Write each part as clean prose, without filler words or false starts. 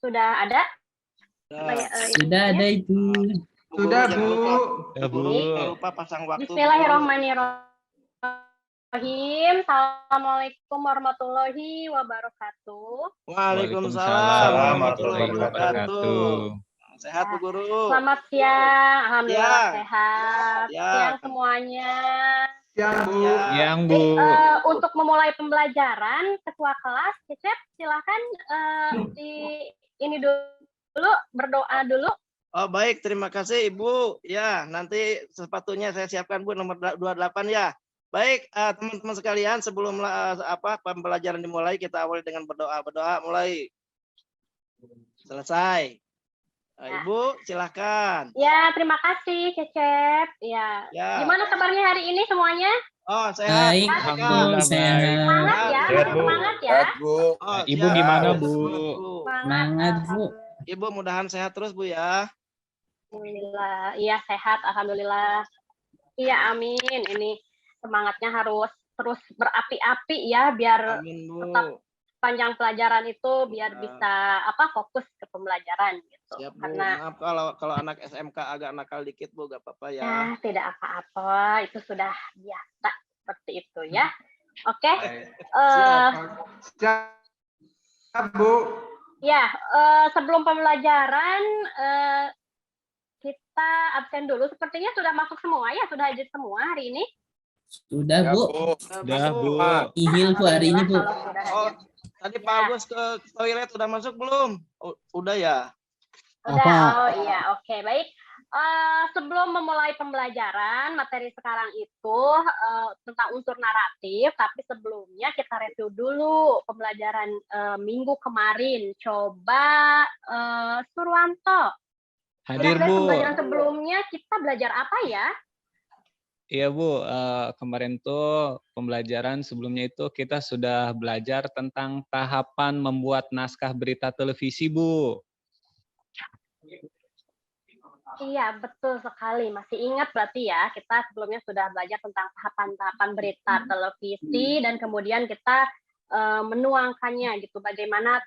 Sudah ada? Sudah ada itu. Sudah, Bu. Ya, Bu. Jangan lupa pasang waktu. Bismillahirrahmanirrahim. Assalamualaikum warahmatullahi wabarakatuh. Waalaikumsalam warahmatullahi wabarakatuh. Sehat Bu Guru. Selamat siang. Alhamdulillah Siang. sehat. Siang. Siang semuanya. Siang, Bu. Yang Bu. Untuk memulai pembelajaran, ketua kelas, Cecep, silakan ini dulu berdoa dulu. Oh baik, terima kasih Ibu. Ya, nanti sepatunya saya siapkan Bu nomor 28 ya. Baik, teman-teman sekalian, sebelum pembelajaran dimulai, kita awali dengan berdoa. Berdoa mulai. Selesai. Ibu, silahkan. Ya, terima kasih Cecep. Ya. Gimana kabarnya hari ini semuanya? Oh, sehat. Baik, Alhamdulillah sehat. Semangat ya, semangat ya. Oh, Ibu siap. gimana Bu? Semangat, Bu. Ibu mudahan sehat terus Bu ya. Alhamdulillah, iya sehat, alhamdulillah. Iya, amin. Ini semangatnya harus terus berapi-api ya, biar Amin, Bu. tetap panjang pelajaran itu biar bisa fokus ke pembelajaran gitu. Siap, Bu. Karena Maaf kalau anak SMK agak nakal dikit Bu, gak apa-apa ya. ya tidak apa-apa, itu sudah biasa seperti itu ya. Oke. Siap, Bu. Ya, sebelum pembelajaran kita absen dulu. Sepertinya sudah masuk semua ya, sudah hadir semua hari ini. Sudah, Bu. Sudah Bu. Ihil, Bu, hari ini, Bu. Kalau sudah Oh, hadir. tadi Pak Agus ke toilet udah masuk belum? Oh, udah ya. Udah, oh iya, oke, baik. Sebelum memulai pembelajaran, materi sekarang itu tentang unsur naratif, tapi sebelumnya kita review dulu pembelajaran minggu kemarin. Coba Surwanto. Hadir Kira-kira Bu. pembelajaran sebelumnya kita belajar apa ya? Iya Bu, kemarin tuh pembelajaran sebelumnya itu kita sudah belajar tentang tahapan membuat naskah berita televisi Bu. Iya, betul sekali. Masih ingat berarti ya, kita sebelumnya sudah belajar tentang tahapan-tahapan berita televisi dan kemudian kita menuangkannya gitu, bagaimana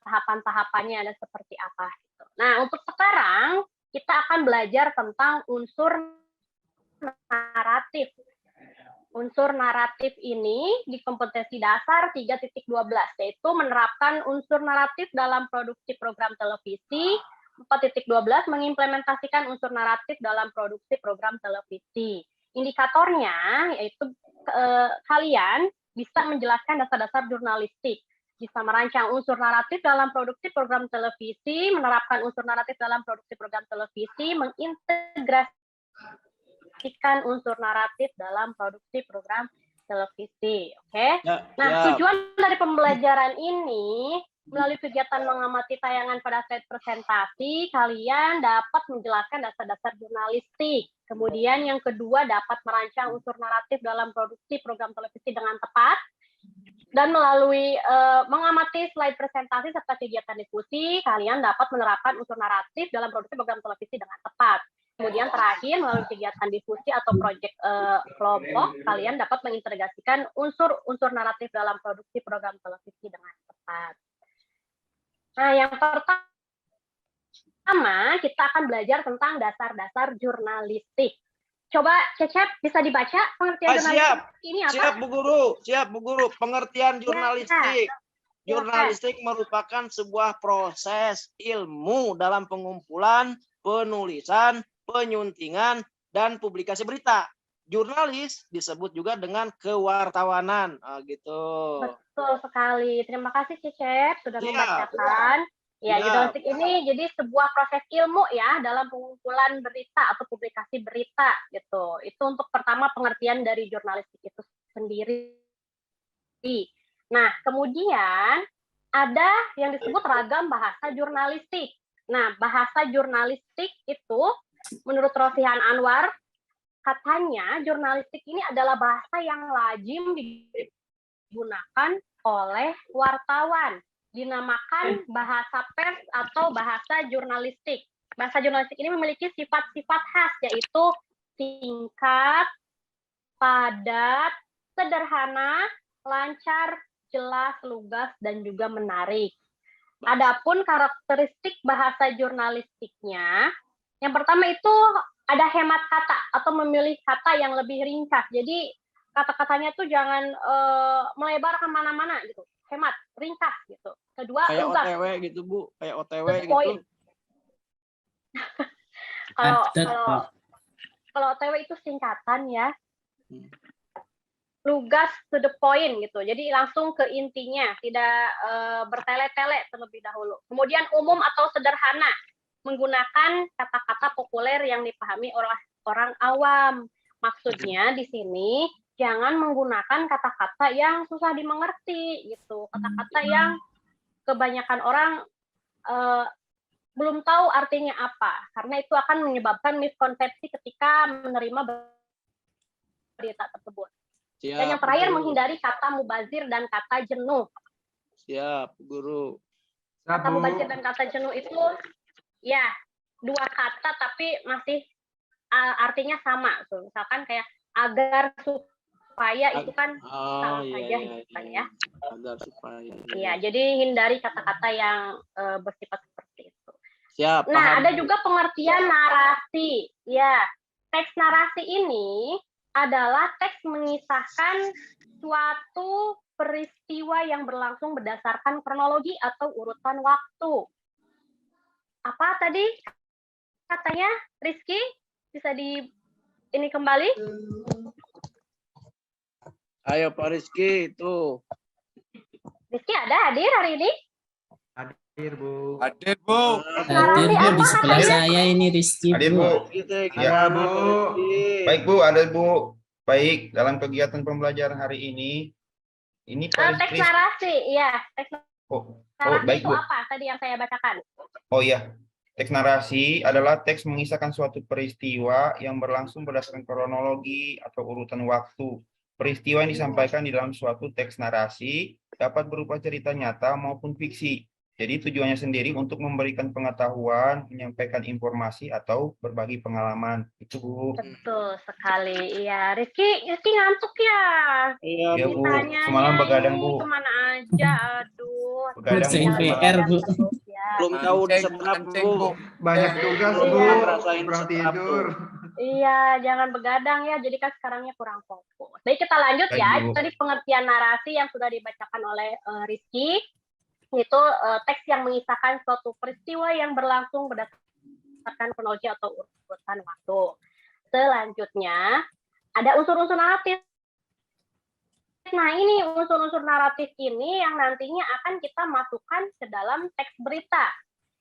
tahapan-tahapannya dan seperti apa. Gitu. Nah, untuk sekarang kita akan belajar tentang unsur naratif. Unsur naratif ini di kompetensi dasar 3.12, yaitu menerapkan unsur naratif dalam produksi program televisi. 4.12 mengimplementasikan unsur naratif dalam produksi program televisi. Indikatornya yaitu kalian bisa menjelaskan dasar-dasar jurnalistik, bisa merancang unsur naratif dalam produksi program televisi, menerapkan unsur naratif dalam produksi program televisi, mengintegrasikan unsur naratif dalam produksi program televisi. Oke? Tujuan dari pembelajaran ini melalui kegiatan mengamati tayangan pada slide presentasi, kalian dapat menjelaskan dasar-dasar jurnalistik. Kemudian yang kedua, dapat merancang unsur naratif dalam produksi program televisi dengan tepat. Dan melalui mengamati slide presentasi serta kegiatan diskusi, kalian dapat menerapkan unsur naratif dalam produksi program televisi dengan tepat. Kemudian terakhir, melalui kegiatan diskusi atau proyek kelompok, kalian dapat mengintegrasikan unsur-unsur naratif dalam produksi program televisi dengan tepat. Nah, yang pertama, kita akan belajar tentang dasar-dasar jurnalistik. Coba, Cecep, bisa dibaca pengertian jurnalistik ini apa? Siap, Bu Guru. Siap, Bu Guru. Pengertian jurnalistik. Jurnalistik merupakan sebuah proses ilmu dalam pengumpulan, penulisan, penyuntingan, dan publikasi berita. Jurnalis disebut juga dengan kewartawanan, gitu. Betul sekali. Terima kasih Cecep sudah membacakan. Ya, jurnalistik ini jadi sebuah proses ilmu ya dalam pengumpulan berita atau publikasi berita gitu. Itu untuk pertama pengertian dari jurnalistik itu sendiri. Nah, kemudian ada yang disebut ragam bahasa jurnalistik. Nah, bahasa jurnalistik itu menurut Rosihan Anwar, katanya jurnalistik ini adalah bahasa yang lazim digunakan oleh wartawan, dinamakan bahasa pers atau bahasa jurnalistik. Bahasa jurnalistik ini memiliki sifat-sifat khas, yaitu singkat, padat, sederhana, lancar, jelas, lugas, dan juga menarik. Adapun karakteristik bahasa jurnalistiknya, yang pertama itu ada hemat kata atau memilih kata yang lebih ringkas. Jadi kata-katanya tuh jangan melebar kemana-mana gitu. Hemat, ringkas gitu. Kedua, Kayak lugas. OTW gitu, Bu. Kayak OTW To the gitu. point. Padat, Pak. Kalau OTW itu singkatan ya. Lugas, to the point gitu. Jadi langsung ke intinya, tidak bertele-tele terlebih dahulu. Kemudian umum atau sederhana, menggunakan kata-kata populer yang dipahami oleh orang awam. Maksudnya di sini jangan menggunakan kata-kata yang susah dimengerti gitu. Kata-kata yang kebanyakan orang belum tahu artinya apa. Karena itu akan menyebabkan miskonsepsi ketika menerima berita tersebut. Siap, Dan yang terakhir, Guru. menghindari kata mubazir dan kata jenuh. Siap, Guru. Kata Bu. mubazir dan kata jenuh itu ya dua kata tapi masih artinya sama. So, misalkan kayak agar supaya itu kan sama saja gitu kan ya. Agar supaya. Iya, jadi hindari kata-kata yang bersifat seperti itu. Siap, Nah, paham. ada juga pengertian narasi. Ya, teks narasi ini adalah teks mengisahkan suatu peristiwa yang berlangsung berdasarkan kronologi atau urutan waktu. Apa tadi katanya, Rizky? Bisa ini kembali? Ayo Pak Rizky, itu. Rizky ada hadir hari ini? Hadir, Bu. Hadir, Bu. Hadir, Bu. Di sebelah katanya? saya ini Rizky, Hadir, Bu. Bu. Gitu, Ada, gimana, Bu. Pak Rizky? Baik, Bu, ada Bu. Baik, dalam kegiatan pembelajaran hari ini Pak Teks Rizky. narasi, iya. Teks Oh, narasi baik, itu Bu. apa tadi yang saya bacakan? Oh iya, teks narasi adalah teks mengisahkan suatu peristiwa yang berlangsung berdasarkan kronologi atau urutan waktu. Peristiwa yang disampaikan di dalam suatu teks narasi dapat berupa cerita nyata maupun fiksi. Jadi tujuannya sendiri untuk memberikan pengetahuan, menyampaikan informasi, atau berbagi pengalaman. Itu, Bu. Betul sekali. Iya, Rizky ngantuk ya. Iya, Iya, Bu. Bu. Ditanya Semalam begadang, Bu. kemana aja, aduh. Begadang, Kerjain Bu. PR, Bu. Terus, ya. Belum tahu udah Mancing, seberapa, mancing, Bu. Bu. Banyak tugas, Iya. Bu. Ngerasain Kurang setrap, tidur. Iya, jangan begadang ya. Jadi kan sekarangnya kurang fokus. Baik, kita lanjut Baik, ya. Bu. Tadi pengertian narasi yang sudah dibacakan oleh Rizky. Itu teks yang mengisahkan suatu peristiwa yang berlangsung berdasarkan kronologi atau urutan waktu. Selanjutnya, ada unsur-unsur naratif. Nah, ini unsur-unsur naratif ini yang nantinya akan kita masukkan ke dalam teks berita.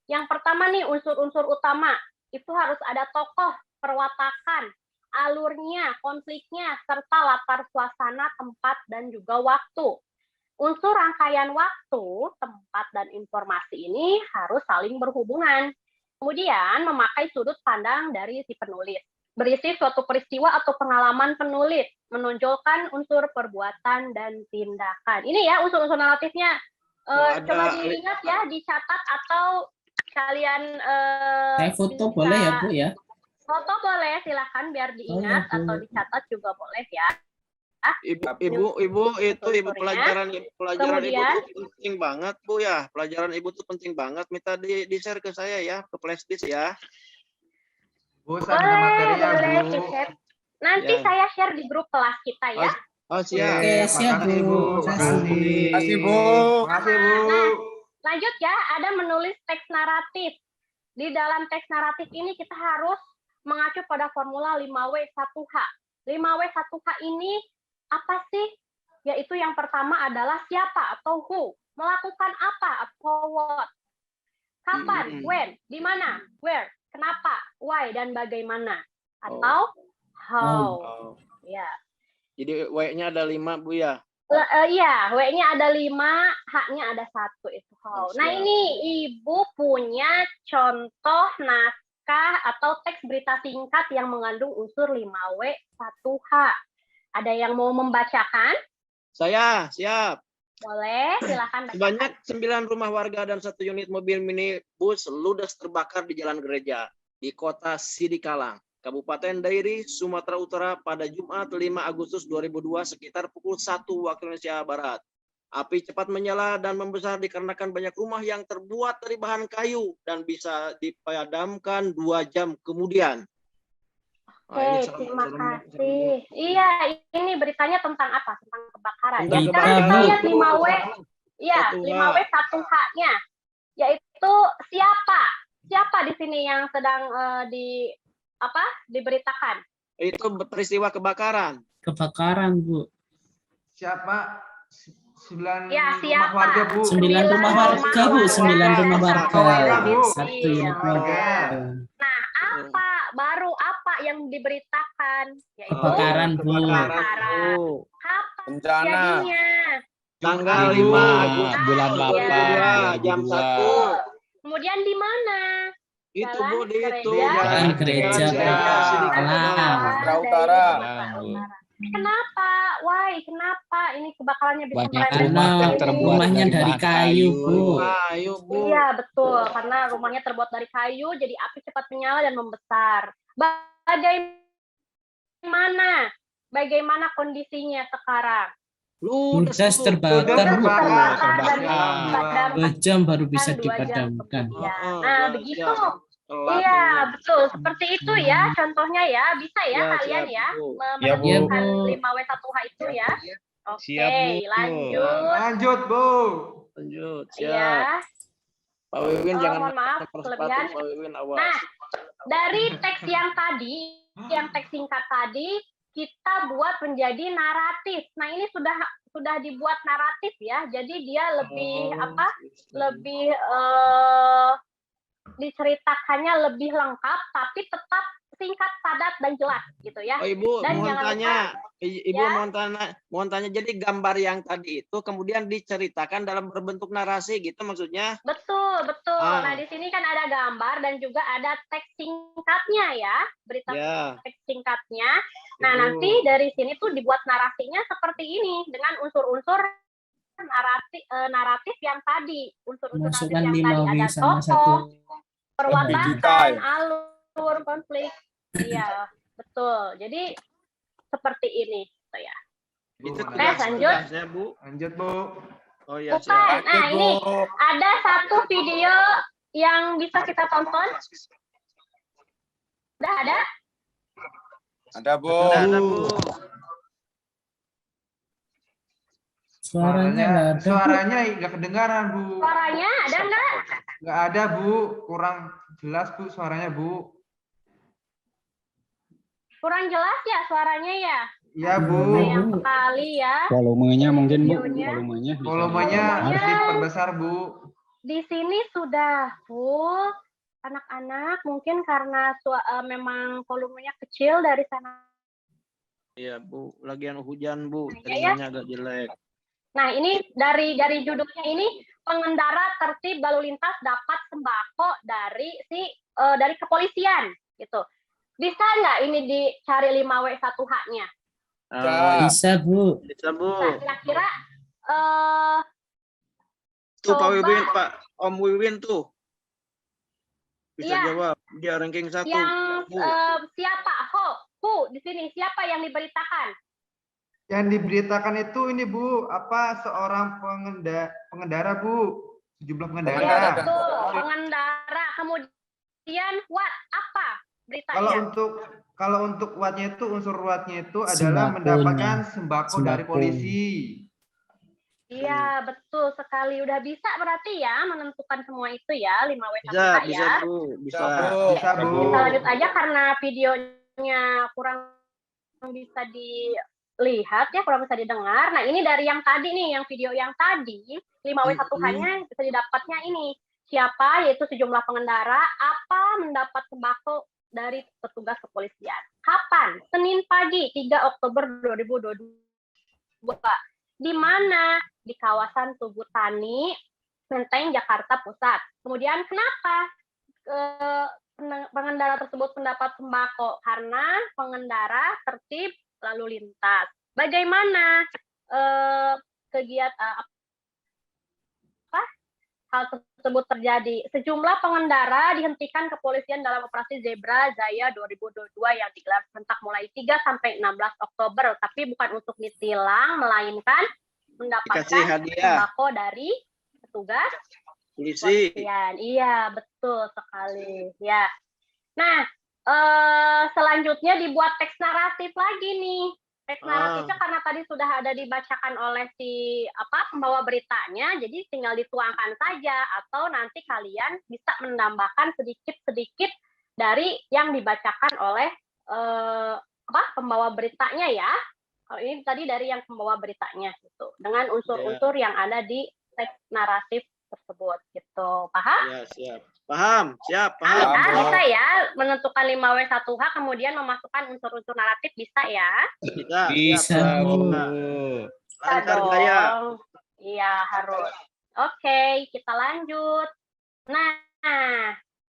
Yang pertama nih, unsur-unsur utama. Itu harus ada tokoh, perwatakan, alurnya, konfliknya, serta latar suasana, tempat, dan juga waktu. Unsur rangkaian waktu, tempat, dan informasi ini harus saling berhubungan. Kemudian, memakai sudut pandang dari si penulis. Berisi suatu peristiwa atau pengalaman penulis, menonjolkan unsur perbuatan dan tindakan. Ini ya unsur-unsur naratifnya. Coba diingat ya, dicatat atau kalian Saya foto bisa- boleh ya, Bu ya? Foto boleh, silakan biar diingat Bu. atau dicatat juga boleh ya. Ibu itu pelajaran ibu Kemudian? tuh penting banget, Bu ya. Pelajaran ibu tuh penting banget. Minta di-share ke saya ya, ke flashdisk ya. Bu, saya minta materi ya, Boleh, Bu. di-share. Nanti Ya. saya share di grup kelas kita ya. Oh, siap. Oke, siap, makasih, Bu. Bu. Makasih. Makasih. Makasih, Bu. Makasih, Bu. Nah, lanjut ya, ada menulis teks naratif. Di dalam teks naratif ini kita harus mengacu pada formula 5W1H. 5W1H ini apa sih? Yaitu yang pertama adalah siapa atau who, melakukan apa atau what, kapan, when, di mana, where, kenapa, why, dan bagaimana, atau how. Oh. Ya. Jadi W-nya ada 5, Bu ya. Iya, W-nya ada 5, H-nya ada 1, itu how. Oh, Nah, siap. ini Ibu punya contoh naskah atau teks berita singkat yang mengandung unsur 5W1H. Ada yang mau membacakan? Saya siap. Boleh, silakan bacakan. Sebanyak 9 rumah warga dan 1 unit mobil minibus ludes terbakar di Jalan Gereja di Kota Sidikalang, Kabupaten Dairi, Sumatera Utara pada Jumat 5 Agustus 2002 sekitar pukul 1 waktu Indonesia Barat. Api cepat menyala dan membesar dikarenakan banyak rumah yang terbuat dari bahan kayu dan bisa dipadamkan 2 jam kemudian. Nah, ini Oke, terima kasih. Iya, ini beritanya tentang apa? Tentang kebakaran. Tentang Ya, sekarang kita kebakaran. lihat 5W. Iya, 1H. 5W 1H-nya. Yaitu siapa? Siapa di sini yang sedang diberitakan? Itu peristiwa kebakaran. Kebakaran, Bu. Siapa? 9 Ya, rumah siapa? warga, Bu. 9 rumah warga, Bu. 9 rumah warga. Warga, Bu. Satu unit warga. Nah, apa yang diberitakan? Yaitu Kebakaran, Bu. Kebakaran, Bu. kapan Bencana. jadinya? Tanggal 5 5 Agustus bulan Iya. 8 jam 1. Kemudian di mana? Itu Jalan Bu di itu. Jalan Gereja Alam. Sumatera Utara. Kenapa? Why? Kenapa ini kebakarannya bisa Banyak merembet rumah seperti yang ini? terbuat Rumahnya dari dari bahan kayu, Bu. Ayo, Bu. Iya, betul. Karena rumahnya terbuat dari kayu, jadi api cepat menyala dan membesar. Bagaimana kondisinya sekarang? Ludes Bu. terbakar, Bu. Terbakar dan Terbakar. 2 jam baru bisa 2 jam dipadamkan. kemudian. Oh, Nah, 2 begitu. jam. Telat, Iya, Bu. betul. Seperti itu ya contohnya ya. Bisa ya Ya, kalian siap, ya Bu. Ya, Bu. menentukan Bu. 5W1H itu ya. Oke, Siap, Bu. lanjut. Lanjut, Bu. Lanjut, siap. Ya. Pak Wiwin jangan Mohon maaf sepatu, kelebihan. Pak Wiwin awas. Nah, dari teks yang teks singkat tadi, kita buat menjadi naratif. Nah, ini sudah dibuat naratif ya. Jadi dia lebih lebih diceritakannya lebih lengkap, tapi tetap singkat, padat dan jelas gitu ya. Oh, Ibu, Dan mohon jangan tanya. Ibu ya. mohon tanya. Jadi gambar yang tadi itu kemudian diceritakan dalam berbentuk narasi gitu maksudnya? Betul. Ah. Nah, di sini kan ada gambar dan juga ada teks singkatnya ya, berita Ya. teks singkatnya. Nah, Ibu. nanti dari sini tuh dibuat narasinya seperti ini dengan unsur-unsur naratif yang tadi, unsur-unsur naratif Masukkan yang 5W tadi ada sama tokoh, 1. perwatakan, alur, konflik. Iya, betul. Jadi seperti ini, gitu ya. Itu Bu, Tes, lanjut. tugas ya, Bu. Lanjut, Bu. Oh ya, Bukan. siap. Nah, ini ada satu video yang bisa kita tonton. Udah ada? Ada, Bu. Ada, Bu. Suaranya nggak ada, Bu. Suaranya nggak kedengaran, Bu. Suaranya ada nggak? Nggak ada, Bu. Kurang jelas, Bu, suaranya, Bu. Kurang jelas ya suaranya ya? Iya, Bu. Sayang sekali ya. Volumenya mungkin, Bu. Videonya. Volumenya. bisa Volumenya Volumenya. harus diperbesar, Bu. Di sini sudah full. Anak-anak mungkin karena memang volumenya kecil dari sana. Iya, Bu. Lagian hujan, Bu. Iya, ya. Telinganya agak jelek. Nah, ini dari judulnya ini pengendara tertib lalu lintas dapat sembako dari kepolisian gitu. Bisa nggak ini dicari 5W1H-nya? Bisa, Bu. Bisa, Bu. Nah, kira-kira Tuh Pak coba. Wiwin, Pak Om Wiwin tuh. Bisa Iya. jawab. Dia ranking 1. yang Bu. siapa? Who di sini siapa yang diberitakan? Yang diberitakan itu ini, Bu, seorang pengendara, Bu. Sejumlah pengendara. Ya, betul. Pengendara. Kemudian apa beritanya? Kalau untuk what-nya itu, unsur what-nya itu adalah Sembakonya. mendapatkan sembako dari Sembako. polisi. Iya, betul sekali. Udah bisa berarti ya menentukan semua itu ya, 5W1H Bisa, bisa, ya. Bu. Bisa. Bisa, Bu. Kita lanjut aja karena videonya kurang bisa dilihat ya, kurang bisa didengar. Nah, ini dari yang tadi nih, yang video yang tadi, 5W1H-nya bisa didapatnya ini. Siapa? Yaitu sejumlah pengendara, apa mendapat sembako dari petugas kepolisian. Kapan? Senin pagi, 3 Oktober 2022. Di mana? Di kawasan Tugu Tani, Menteng, Jakarta Pusat. Kemudian kenapa pengendara tersebut mendapat sembako? Karena pengendara tertib lalu lintas. Bagaimana kegiatan hal tersebut terjadi? Sejumlah pengendara dihentikan kepolisian dalam operasi Zebra Jaya 2022 yang digelar serentak mulai 3 sampai 16 Oktober, tapi bukan untuk ditilang, melainkan mendapatkan Dikasih hadiah. sembako dari petugas Polisi. kepolisian. Iya, betul sekali. Ya. Nah, selanjutnya dibuat teks naratif lagi nih. Teks naratifnya karena tadi sudah ada dibacakan oleh si pembawa beritanya, jadi tinggal dituangkan saja atau nanti kalian bisa menambahkan sedikit-sedikit dari yang dibacakan oleh pembawa beritanya ya. Kalau ini tadi dari yang pembawa beritanya gitu, dengan unsur-unsur yang ada di teks naratif tersebut gitu. Paham? Ya, siap. Paham, siap, paham. Ya, bisa ya menentukan 5W1H kemudian memasukkan unsur-unsur naratif bisa ya? Bisa, Bu. Lancar gaya. Iya, harus. Oke, kita lanjut. Nah,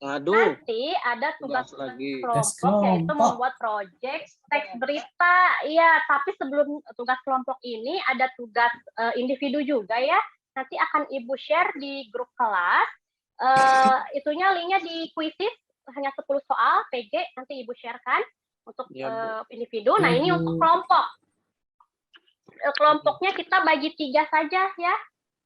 Aduh, nanti ada tugas lagi. kelompok yaitu membuat proyek teks berita. Iya, tapi sebelum tugas kelompok ini ada tugas individu juga ya. Nanti akan Ibu share di grup kelas. Itunya linknya di Quizizz, hanya 10 soal PG, nanti Ibu sharekan untuk individu. Nah, ini untuk kelompok. Kelompoknya kita bagi 3 saja ya.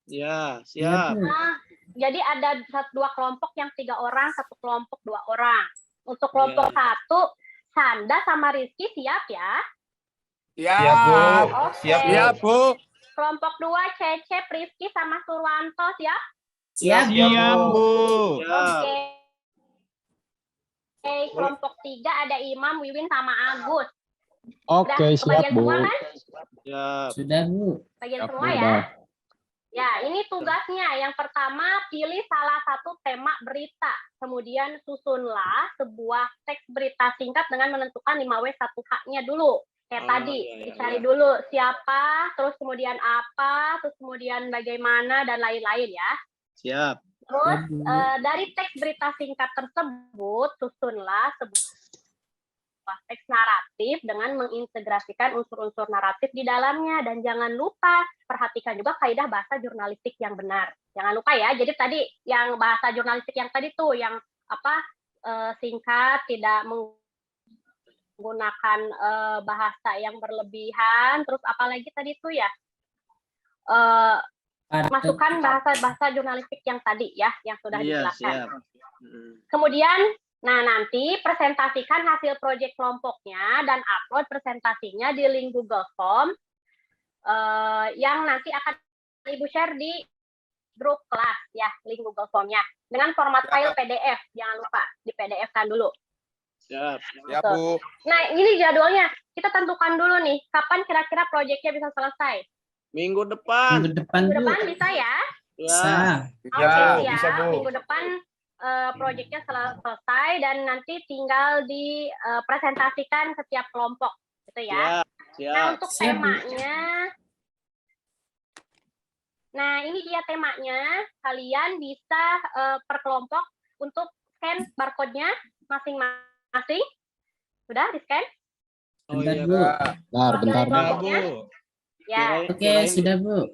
Ya, siap. Nah, jadi ada 2 kelompok yang 3 orang, 1 kelompok 2 orang. Untuk kelompok 1, Sanda sama Rizky siap ya? Siap, Bu. Oke. Siap, Bu. Kelompok 2, Cecep, Rizky sama Surwanto siap? Siap, Bu. Oke. Kelompok 3 ada Imam, Wiwin sama Agus. Oke, siap, Bu. Semua kan? Siap. Sudah, Bu. Bagian Siap, semua Bu. ya? Ya, ini tugasnya. Yang pertama, pilih salah satu tema berita. Kemudian susunlah sebuah teks berita singkat dengan menentukan 5W1H-nya dulu. Kayak tadi, dicari dulu siapa, terus kemudian apa, terus kemudian bagaimana, dan lain-lain ya. Siap. Terus dari teks berita singkat tersebut, susunlah sebuah teks naratif dengan mengintegrasikan unsur-unsur naratif di dalamnya. Dan jangan lupa, perhatikan juga kaidah bahasa jurnalistik yang benar. Jangan lupa ya, jadi tadi yang bahasa jurnalistik yang tadi tuh, yang singkat, tidak menggunakan bahasa yang berlebihan, terus apalagi tadi tuh ya, masukkan bahasa jurnalistik yang tadi ya, yang sudah dijelaskan. Kemudian, nah nanti presentasikan hasil proyek kelompoknya dan upload presentasinya di link Google Form yang nanti akan Ibu share di grup kelas ya, link Google Form-nya dengan format file PDF. Jangan lupa di PDF-kan dulu. Siap. Siap, Bu. Nah, ini jadwalnya. Kita tentukan dulu nih, kapan kira-kira proyeknya bisa selesai. Minggu depan. Minggu depan, Minggu Bu. depan bisa ya? Bisa. Oke, Ya, bisa, siap. Bu. Minggu depan proyeknya selesai dan nanti tinggal dipresentasikan setiap kelompok, gitu ya. Siap. Nah, untuk Siap, Bu. temanya, nah ini dia temanya. Kalian bisa per kelompok untuk scan barcode-nya masing-masing. Sudah di-scan? Bentar, iya, Bu. Bentar, kelompoknya. Ya. Oke, sudah, Bu.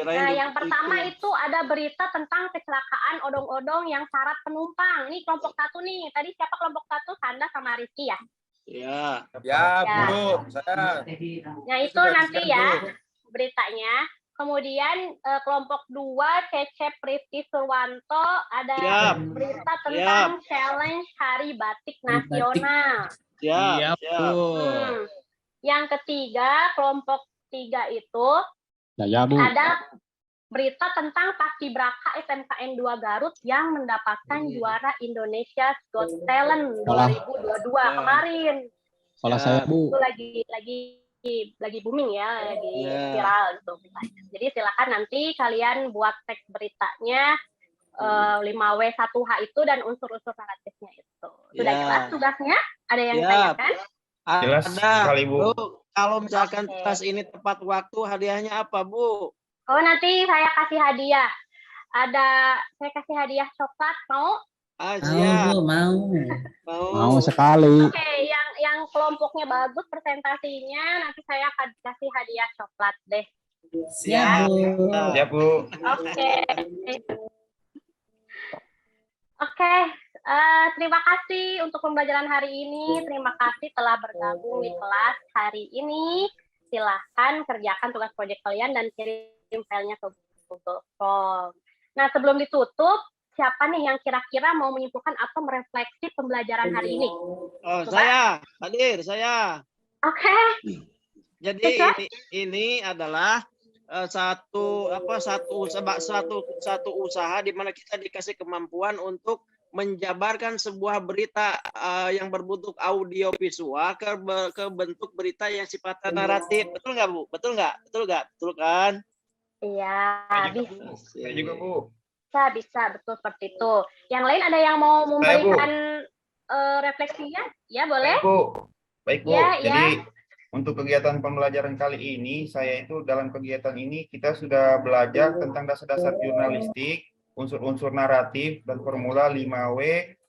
Nah, yang pertama itu ada berita tentang kecelakaan odong-odong yang syarat penumpang. Ini kelompok 1 nih. Tadi siapa kelompok 1? Sanda sama Rizky ya? Ya. Ya, Bu. Saya. Nah, itu Sudah nanti di-scan, ya Bu. beritanya. Kemudian kelompok 2, Cecep, Rizky, Surwanto, ada Siap. berita tentang challenge Hari Batik Nasional. Siap. Yang ketiga, kelompok 3 itu Ya, Bu. ada berita tentang Paskibraka SMKN 2 Garut yang mendapatkan juara Indonesia Got Talent 2022 kemarin. Kalau saya, Bu. Itu lagi booming ya, lagi viral gitu. Jadi silakan nanti kalian buat teks beritanya 5W1H itu dan unsur-unsur naratifnya itu. Sudah jelas tugasnya? Ada yang ditanyakan? Jelas sekali, Bu. Kalau misalkan tugas ini tepat waktu, hadiahnya apa, Bu? Oh, nanti saya kasih hadiah. Saya kasih hadiah coklat, mau? Mau, Siap. Bu, mau. Mau sekali. Oke, yang kelompoknya bagus presentasinya, nanti saya akan kasih hadiah coklat deh. Siap, Bu. Siap, Bu. Oke, terima kasih untuk pembelajaran hari ini. Terima kasih telah bergabung di kelas hari ini. silahkan kerjakan tugas proyek kalian dan kirim filenya ke Google Form. Nah, sebelum ditutup, siapa nih yang kira-kira mau menyimpulkan atau merefleksi pembelajaran hari ini? Oh, saya hadir, saya. Oke. Jadi Oke. ini adalah satu usaha di mana kita dikasih kemampuan untuk menjabarkan sebuah berita yang berbentuk audio visual ke bentuk berita yang sifatnya naratif. Betul nggak, Bu? Betul nggak? Betul nggak? Betul kan? Iya, Saya juga, Bu. bisa, betul seperti itu. Yang lain ada yang mau memberikan refleksinya? Ya, boleh. Baik, Bu. Ya, Jadi untuk kegiatan pembelajaran kali ini, saya itu dalam kegiatan ini kita sudah belajar tentang dasar-dasar jurnalistik, unsur-unsur naratif, dan formula 5W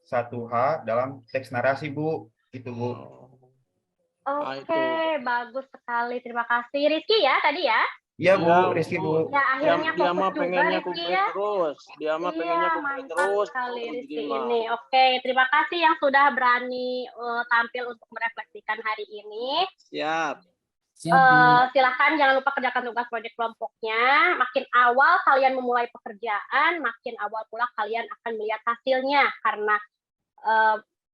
1H dalam teks narasi, Bu. Itu, Bu. Oke, bagus sekali. Terima kasih. Rizky ya tadi ya? Iya, Bu. Ya, Rizky, Bu. Ya, akhirnya Dia mah fokus juga pengennya Rizky kumplit ya. terus. Dia mah pengennya kumplit Mantap terus. sekali Rizky Gimana? ini. Oke, terima kasih yang sudah berani tampil untuk merefleksikan hari ini. Siap. Siap, Bu. Silahkan jangan lupa kerjakan tugas proyek kelompoknya. Makin awal kalian memulai pekerjaan, makin awal pula kalian akan melihat hasilnya. Karena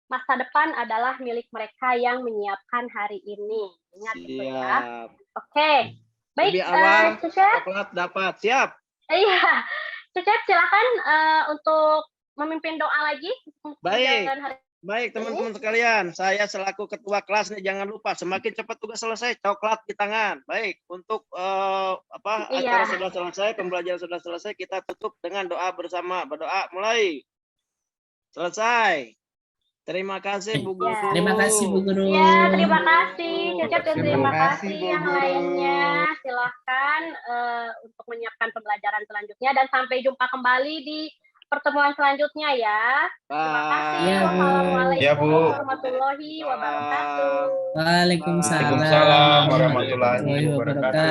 masa depan adalah milik mereka yang menyiapkan hari ini. Ingat itu ya. Siap. Oke. Baik, Lebih awal, Cecep. coklat dapat. Siap. Iya, Cecep silakan untuk memimpin doa lagi. Baik. Perjalanan hari Baik, teman-teman sekalian, saya selaku ketua kelas nih jangan lupa semakin cepat tugas selesai, coklat di tangan. Baik, untuk acara sudah selesai, pembelajaran sudah selesai, kita tutup dengan doa bersama. Berdoa mulai. Selesai. Terima kasih Bu Guru. Terima kasih, Bu Guru. Ya, terima kasih Cecep dan terima Terima kasih, kasih Bu yang Guru. lainnya. Silahkan untuk menyiapkan pembelajaran selanjutnya dan sampai jumpa kembali di pertemuan selanjutnya ya. Terima kasih. Ya, Bu. Wassalamualaikum Ya, Bu. warahmatullahi wabarakatuh. Waalaikumsalam Waalaikumsalam warahmatullahi wabarakatuh.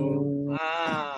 wabarakatuh.